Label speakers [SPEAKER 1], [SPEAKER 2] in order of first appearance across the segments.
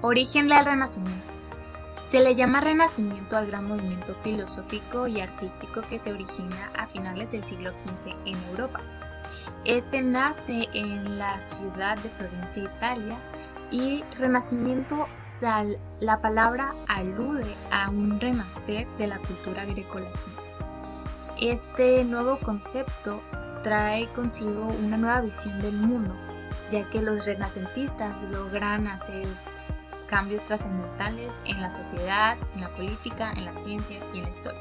[SPEAKER 1] Origen del Renacimiento. Se le llama Renacimiento al gran movimiento filosófico y artístico que se origina a finales del siglo XV en Europa. Este nace en la ciudad de Florencia, Italia, y Renacimiento, la palabra alude a un renacer de la cultura grecolatina. Este nuevo concepto trae consigo una nueva visión del mundo, ya que los renacentistas logran hacer cambios trascendentales en la sociedad, en la política, en la ciencia y en la historia.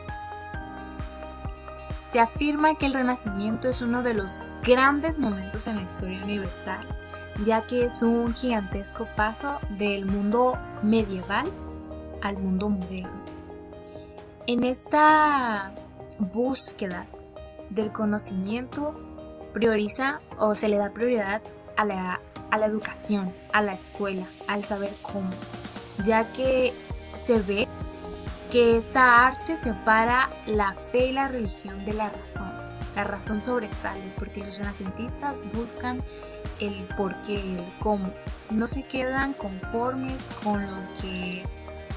[SPEAKER 1] Se afirma que el Renacimiento es uno de los grandes momentos en la historia universal, ya que es un gigantesco paso del mundo medieval al mundo moderno. En esta búsqueda del conocimiento prioriza o se le da prioridad a la educación, a la escuela, al saber cómo, ya que se ve que esta arte separa la fe y la religión de la razón. La razón sobresale porque los renacentistas buscan el porqué, el cómo. No se quedan conformes con lo que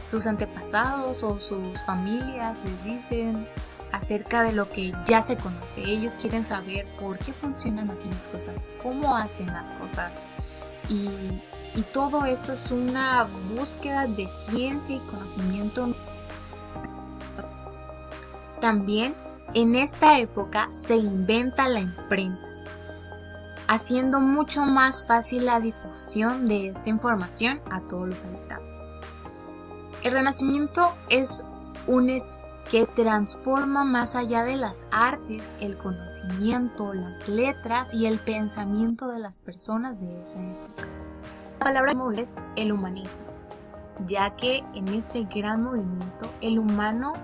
[SPEAKER 1] sus antepasados o sus familias les dicen acerca de lo que ya se conoce. Ellos quieren saber por qué funcionan así las cosas, cómo hacen las cosas. Y todo esto es una búsqueda de ciencia y conocimiento. También en esta época se inventa la imprenta, haciendo mucho más fácil la difusión de esta información a todos los habitantes. El Renacimiento es un que transforma más allá de las artes, el conocimiento, las letras y el pensamiento de las personas de esa época. La palabra es el humanismo, ya que en este gran movimiento el humano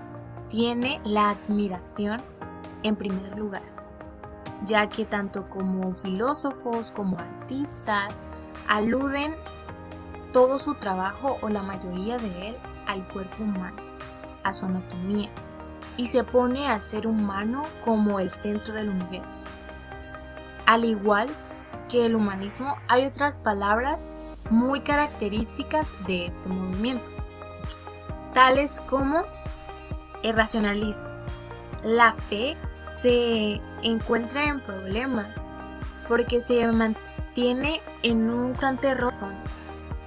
[SPEAKER 1] tiene la admiración en primer lugar, ya que tanto como filósofos como artistas aluden todo su trabajo o la mayoría de él al cuerpo humano, a su anatomía, y se pone al ser humano como el centro del universo. Al igual que el humanismo, hay otras palabras muy características de este movimiento, tales como el racionalismo. La fe se encuentra en problemas porque se mantiene en un constante razón,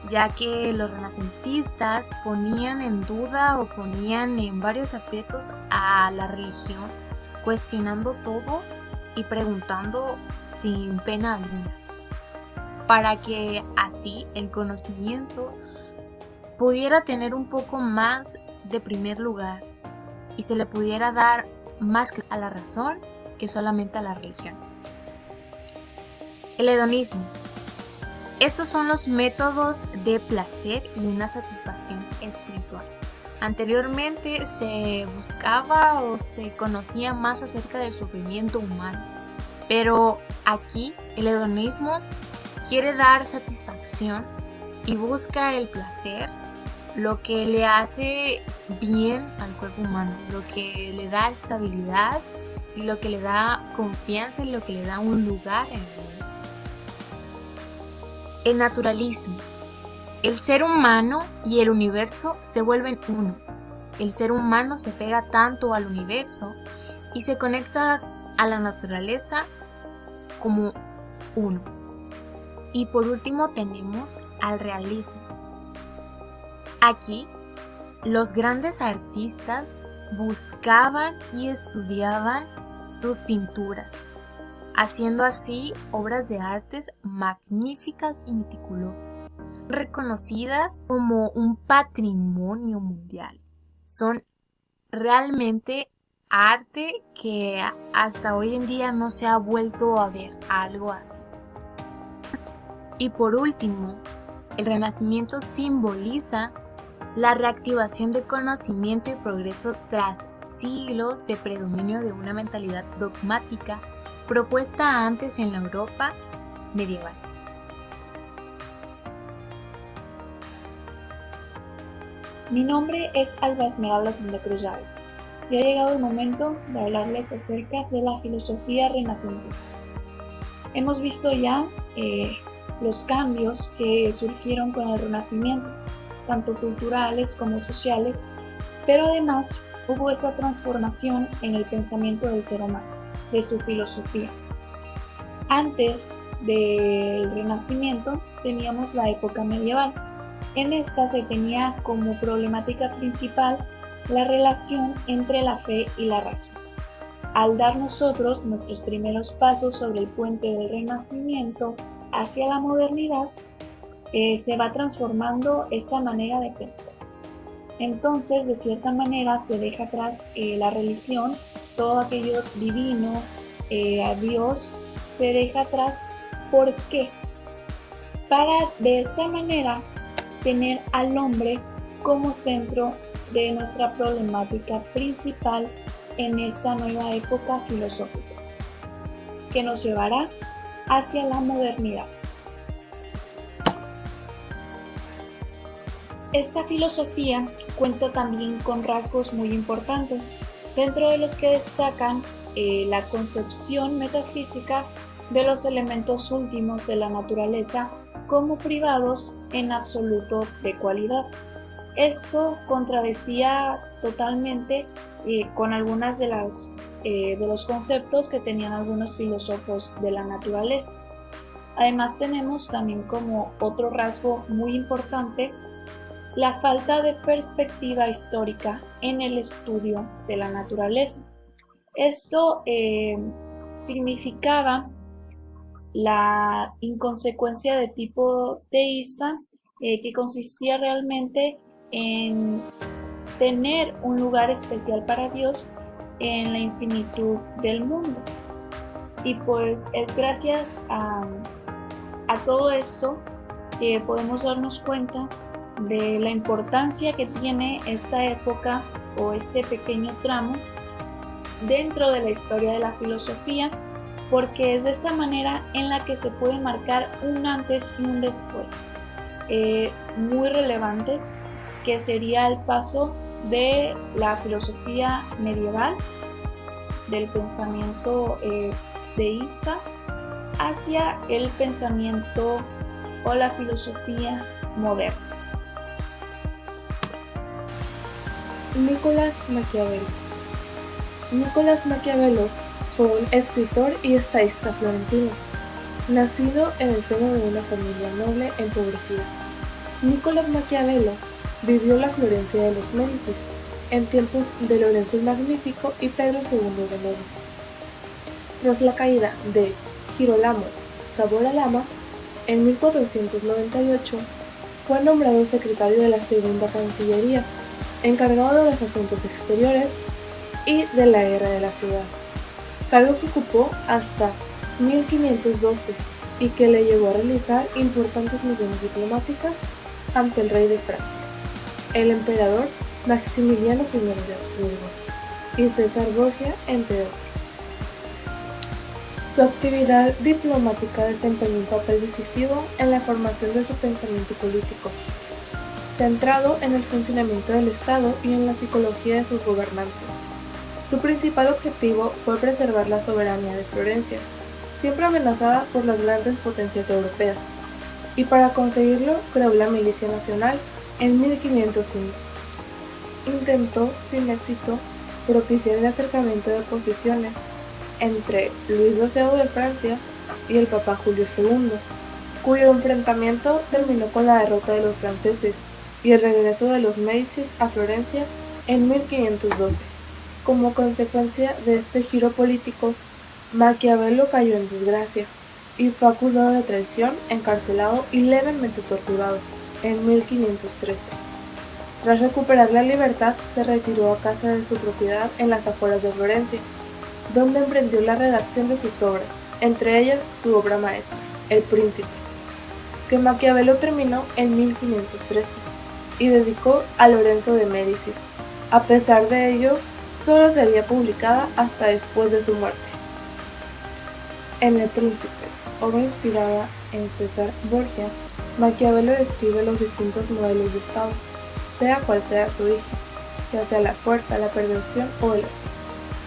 [SPEAKER 1] ya que los renacentistas ponían en duda o ponían en varios aprietos a la religión, cuestionando todo y preguntando sin pena alguna, para que así el conocimiento pudiera tener un poco más de primer lugar y se le pudiera dar más a la razón que solamente a la religión. El hedonismo. Estos son los métodos de placer y una satisfacción espiritual. Anteriormente se buscaba o se conocía más acerca del sufrimiento humano, pero aquí el hedonismo quiere dar satisfacción y busca el placer, lo que le hace bien al cuerpo humano, lo que le da estabilidad y lo que le da confianza y lo que le da un lugar en el mundo. El naturalismo. El ser humano y el universo se vuelven uno. El ser humano se pega tanto al universo y se conecta a la naturaleza como uno. Y por último tenemos al realismo. Aquí, los grandes artistas buscaban y estudiaban sus pinturas, haciendo así obras de artes magníficas y meticulosas, reconocidas como un patrimonio mundial. Son realmente arte que hasta hoy en día no se ha vuelto a ver algo así. Y por último, el Renacimiento simboliza la reactivación de conocimiento y progreso tras siglos de predominio de una mentalidad dogmática propuesta antes en la Europa medieval.
[SPEAKER 2] Mi nombre es Alba Esmeralda Santa Cruz Aves y ha llegado el momento de hablarles acerca de la filosofía renacentista. Hemos visto ya los cambios que surgieron con el Renacimiento tanto culturales como sociales, pero además hubo esa transformación en el pensamiento del ser humano, de su filosofía. Antes del Renacimiento teníamos la época medieval. En esta se tenía como problemática principal la relación entre la fe y la razón. Al dar nosotros nuestros primeros pasos sobre el puente del Renacimiento hacia la modernidad, se va transformando esta manera de pensar. Entonces, de cierta manera, se deja atrás la religión, todo aquello divino, a Dios, se deja atrás. ¿Por qué? Para de esta manera tener al hombre como centro de nuestra problemática principal en esa nueva época filosófica, que nos llevará hacia la modernidad. Esta filosofía cuenta también con rasgos muy importantes, dentro de los que destacan la concepción metafísica de los elementos últimos de la naturaleza como privados en absoluto de cualidad. Eso contradecía totalmente con algunas de los conceptos que tenían algunos filósofos de la naturaleza. Además tenemos también como otro rasgo muy importante la falta de perspectiva histórica en el estudio de la naturaleza. Esto significaba la inconsecuencia de tipo teísta, que consistía realmente en tener un lugar especial para Dios en la infinitud del mundo. Y pues es gracias a todo esto que podemos darnos cuenta de la importancia que tiene esta época o este pequeño tramo dentro de la historia de la filosofía, porque es de esta manera en la que se puede marcar un antes y un después muy relevantes, que sería el paso de la filosofía medieval, del pensamiento deísta, hacia el pensamiento o la filosofía moderna.
[SPEAKER 3] Nicolás Maquiavelo. Nicolás Maquiavelo fue un escritor y estadista florentino, nacido en el seno de una familia noble empobrecida. Nicolás Maquiavelo vivió la Florencia de los Médicis en tiempos de Lorenzo el Magnífico y Pedro II de Médicis. Tras la caída de Girolamo Savonarola en 1498, fue nombrado secretario de la Segunda Cancillería, encargado de los asuntos exteriores y de la guerra de la ciudad, cargo que ocupó hasta 1512 y que le llevó a realizar importantes misiones diplomáticas ante el rey de Francia, el emperador Maximiliano I de Habsburgo y César Borgia, entre otros. Su actividad diplomática desempeñó un papel decisivo en la formación de su pensamiento político, centrado en el funcionamiento del Estado y en la psicología de sus gobernantes. Su principal objetivo fue preservar la soberanía de Florencia, siempre amenazada por las grandes potencias europeas, y para conseguirlo creó la Milicia Nacional en 1505. Intentó, sin éxito, propiciar el acercamiento de posiciones entre Luis XII de Francia y el Papa Julio II, cuyo enfrentamiento terminó con la derrota de los franceses y el regreso de los Médicis a Florencia en 1512. Como consecuencia de este giro político, Maquiavelo cayó en desgracia y fue acusado de traición, encarcelado y levemente torturado en 1513. Tras recuperar la libertad, se retiró a casa de su propiedad en las afueras de Florencia, donde emprendió la redacción de sus obras, entre ellas su obra maestra, El Príncipe, que Maquiavelo terminó en 1513 y dedicó a Lorenzo de Médicis. A pesar de ello, solo sería publicada hasta después de su muerte. En El Príncipe, obra inspirada en César Borgia, Maquiavelo describe los distintos modelos de Estado, sea cual sea su origen, ya sea la fuerza, la perversión o el asco,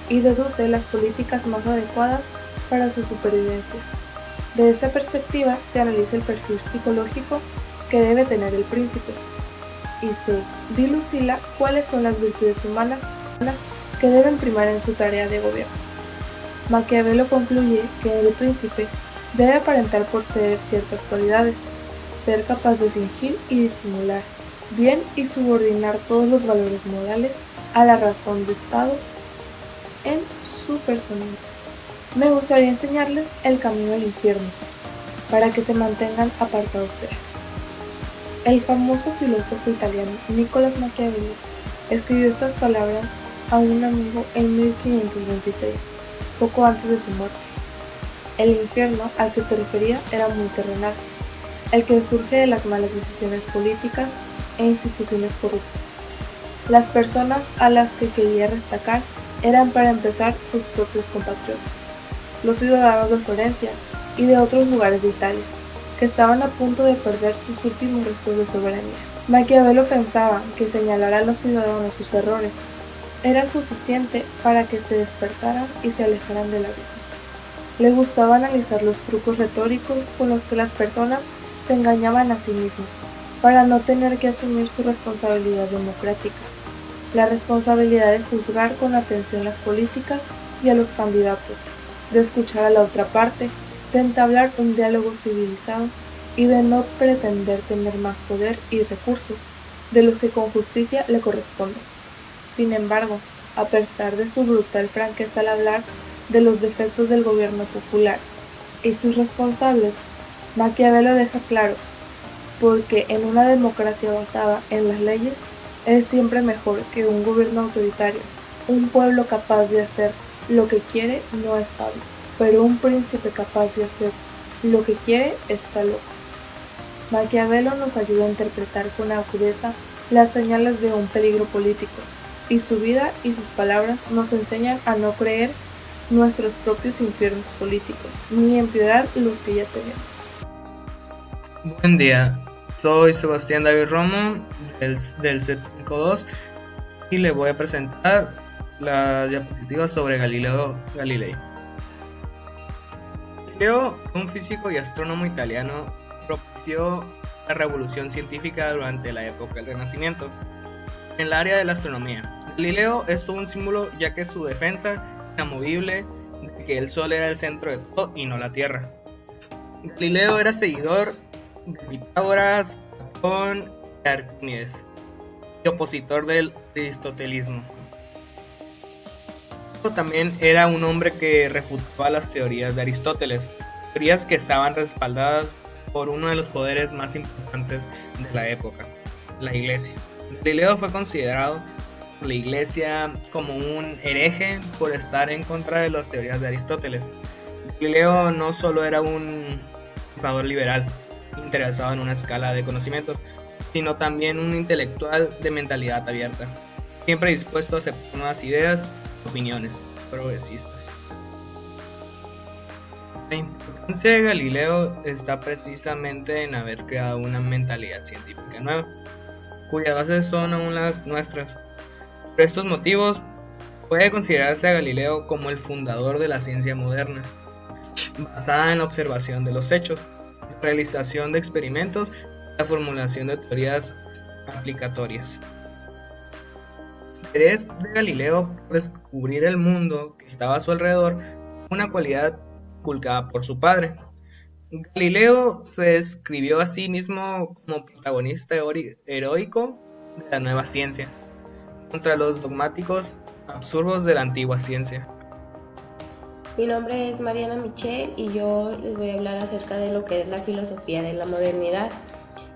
[SPEAKER 3] y deduce las políticas más adecuadas para su supervivencia. De esta perspectiva se analiza el perfil psicológico que debe tener el príncipe, y se dilucila cuáles son las virtudes humanas que deben primar en su tarea de gobierno. Maquiavelo concluye que el príncipe debe aparentar poseer ciertas cualidades, ser capaz de fingir y disimular bien y subordinar todos los valores morales a la razón de Estado en su personalidad. Me gustaría enseñarles el camino al infierno, para que se mantengan apartados de él. El famoso filósofo italiano Nicolás Maquiavelo escribió estas palabras a un amigo en 1526, poco antes de su muerte. El infierno al que se refería era muy terrenal, el que surge de las malas decisiones políticas e instituciones corruptas. Las personas a las que quería destacar eran, para empezar, sus propios compatriotas, los ciudadanos de Florencia y de otros lugares de Italia, que estaban a punto de perder sus últimos restos de soberanía. Maquiavelo pensaba que señalar a los ciudadanos sus errores era suficiente para que se despertaran y se alejaran del abismo. Le gustaba analizar los trucos retóricos con los que las personas se engañaban a sí mismas, para no tener que asumir su responsabilidad democrática, la responsabilidad de juzgar con atención las políticas y a los candidatos, de escuchar a la otra parte, de entablar un diálogo civilizado y de no pretender tener más poder y recursos de los que con justicia le corresponden. Sin embargo, a pesar de su brutal franqueza al hablar de los defectos del gobierno popular y sus responsables, Maquiavelo deja claro, porque en una democracia basada en las leyes es siempre mejor que un gobierno autoritario. Un pueblo capaz de hacer lo que quiere no es sabio, pero un príncipe capaz de hacer lo que quiere está loco. Maquiavelo nos ayuda a interpretar con agudeza las señales de un peligro político, y su vida y sus palabras nos enseñan a no creer nuestros propios infiernos políticos, ni empeorar los que ya tenemos.
[SPEAKER 4] Buen día, soy Sebastián David Romo del C52 y le voy a presentar la diapositiva sobre Galileo Galilei. Galileo, un físico y astrónomo italiano, propició la revolución científica durante la época del Renacimiento. En el área de la astronomía, Galileo es todo un símbolo, ya que su defensa inamovible de que el Sol era el centro de todo y no la Tierra. Galileo era seguidor de Pitágoras, Platón y Arquímedes, y opositor del aristotelismo. También era un hombre que refutaba las teorías de Aristóteles, teorías que estaban respaldadas por uno de los poderes más importantes de la época, la Iglesia. Galileo fue considerado por la Iglesia como un hereje por estar en contra de las teorías de Aristóteles. Galileo no solo era un pensador liberal interesado en una escala de conocimientos, sino también un intelectual de mentalidad abierta, siempre dispuesto a aceptar nuevas ideas y opiniones progresistas. La importancia de Galileo está precisamente en haber creado una mentalidad científica nueva, cuyas bases son aún las nuestras. Por estos motivos, puede considerarse a Galileo como el fundador de la ciencia moderna, basada en la observación de los hechos, la realización de experimentos y la formulación de teorías aplicatorias. El interés de Galileo por descubrir el mundo que estaba a su alrededor fue una cualidad inculcada por su padre. Galileo se describió a sí mismo como protagonista heroico de la nueva ciencia, contra los dogmáticos absurdos de la antigua ciencia.
[SPEAKER 5] Mi nombre es Mariana Michel y yo les voy a hablar acerca de lo que es la filosofía de la modernidad.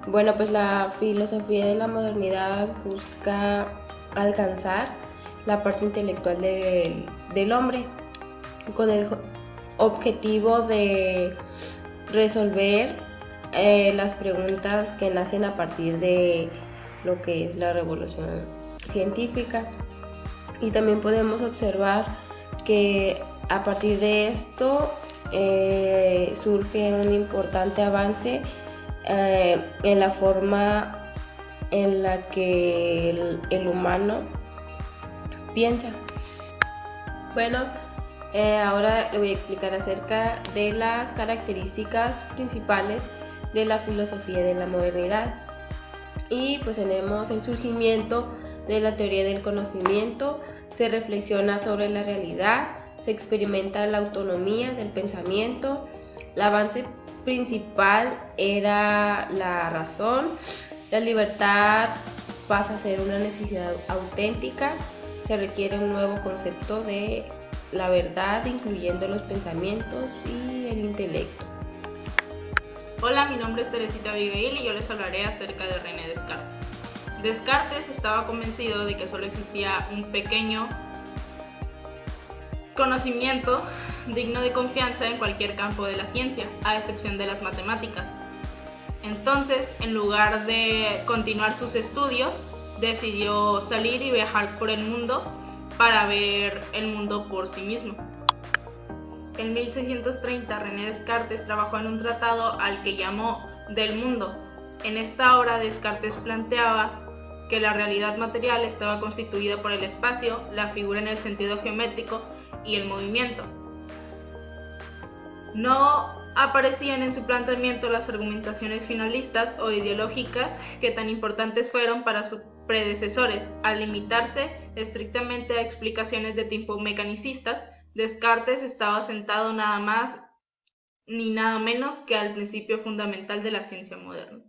[SPEAKER 5] Bueno, pues la filosofía de la modernidad busca alcanzar la parte intelectual del hombre con el objetivo de resolver las preguntas que nacen a partir de lo que es la revolución científica. Y también podemos observar que a partir de esto surge un importante avance en la forma en la que el humano piensa. Bueno, ahora le voy a explicar acerca de las características principales de la filosofía de la modernidad. Y pues tenemos el surgimiento de la teoría del conocimiento, se reflexiona sobre la realidad, se experimenta la autonomía del pensamiento, el avance principal era la razón, la libertad pasa a ser una necesidad auténtica, se requiere un nuevo concepto de la verdad, incluyendo los pensamientos y el intelecto.
[SPEAKER 6] Hola, mi nombre es Teresita Abigail y yo les hablaré acerca de René Descartes. Descartes estaba convencido de que solo existía un pequeño conocimiento digno de confianza en cualquier campo de la ciencia, a excepción de las matemáticas. Entonces, en lugar de continuar sus estudios, decidió salir y viajar por el mundo para ver el mundo por sí mismo. En 1630, René Descartes trabajó en un tratado al que llamó Del Mundo. En esta obra, Descartes planteaba que la realidad material estaba constituida por el espacio, la figura en el sentido geométrico y el movimiento. No aparecían en su planteamiento las argumentaciones finalistas o ideológicas que tan importantes fueron para sus predecesores. Al limitarse estrictamente a explicaciones de tipo mecanicistas, Descartes estaba sentado nada más ni nada menos que al principio fundamental de la ciencia moderna.